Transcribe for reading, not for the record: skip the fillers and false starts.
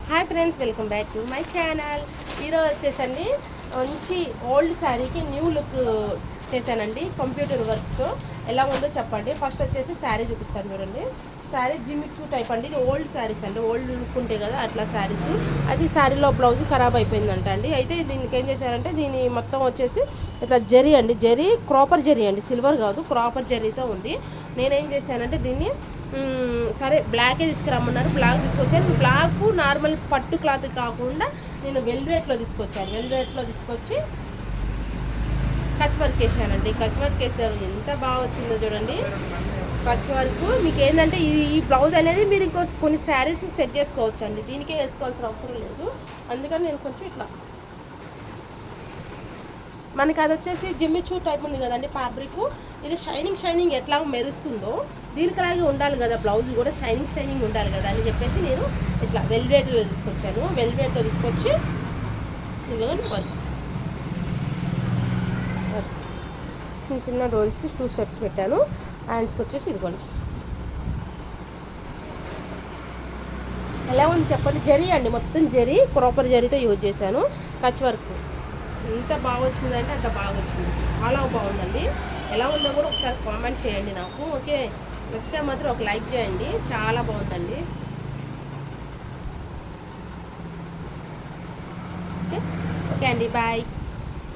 Hi friends, welcome back to my channel. ఈరోజు వచ్చేసండి మంచి ఓల్డ్ శారీకి న్యూ లుక్ చేశానండి. కంప్యూటర్ వర్క్తో ఎలా ఉందో చెప్పండి. ఫస్ట్ వచ్చేసి శారీ చూపిస్తాను చూడండి. శారీ జిమ్మిచూ టైప్ అండి. ఇది ఓల్డ్ శారీస్ అండి, ఓల్డ్ లుక్ ఉంటాయి కదా అట్లా శారీస్. అది శారీలో బ్లౌజ్ ఖరాబ్ అయిపోయిందంట అండి. అయితే దీనికి ఏం చేశారంటే దీని మొత్తం వచ్చేసి ఇట్లా జరీ అండి, జరీ క్రాపర్ జరీ అండి, సిల్వర్ కాదు క్రాపర్ జరీతో ఉంది. నేనేం చేశానంటే దీన్ని సరే బ్లాకే తీసుకురమ్మన్నారు, బ్లాక్ తీసుకొచ్చాను. బ్లాక్ నార్మల్ పట్టు క్లాత్ కాకుండా నేను వెల్వెట్లో తీసుకొచ్చాను. వెల్వెట్లో తీసుకొచ్చి కచ్ వర్క్ వేసానండి. కచ్ వర్క్ వేసాను, ఎంత బాగా వచ్చిందో చూడండి. కచ్ వర్క్ మీకు ఏంటంటే ఈ బ్లౌజ్ అనేది మీరు ఇంకో కొన్ని శారీస్ సెట్ చేసుకోవచ్చు అండి, దీనికే వేసుకోవాల్సిన అవసరం లేదు. అందుకని నేను కొంచెం ఇట్లా మనకి అది వచ్చేసి జిమ్మిచూ టైప్ ఉంది కదండి ఫ్యాబ్రిక్. ఇది షైనింగ్ ఎట్లా మెరుస్తుందో దీనికిలాగే ఉండాలి కదా, బ్లౌజ్ కూడా షైనింగ్ ఉండాలి కదా అని చెప్పేసి నేను ఇట్లా వెల్వెట్లో తీసుకొచ్చాను. వెల్వెట్లో తీసుకొచ్చి చిన్న డోర్స్ 2 స్టెప్స్ పెట్టాను. హ్యాండ్స్కి వచ్చేసి ఇదిగోండి ఎలా ఉంది చెప్పండి. జరీ అండి, మొత్తం జరీ ప్రాపర్ జరీతో యూజ్ చేశాను. కచ్ వర్క్ ఎంత బాగా వచ్చిందంటే అంత బాగా వచ్చింది, చాలా బాగుందండి. ఎలా ఉందో కూడా ఒకసారి కామెంట్ చేయండి నాకు. ఓకే, నెక్స్ట్ టైం మాత్రం ఒక లైక్ చేయండి, చాలా బాగుందండి. ఓకే ఓకే అండి, బాయ్.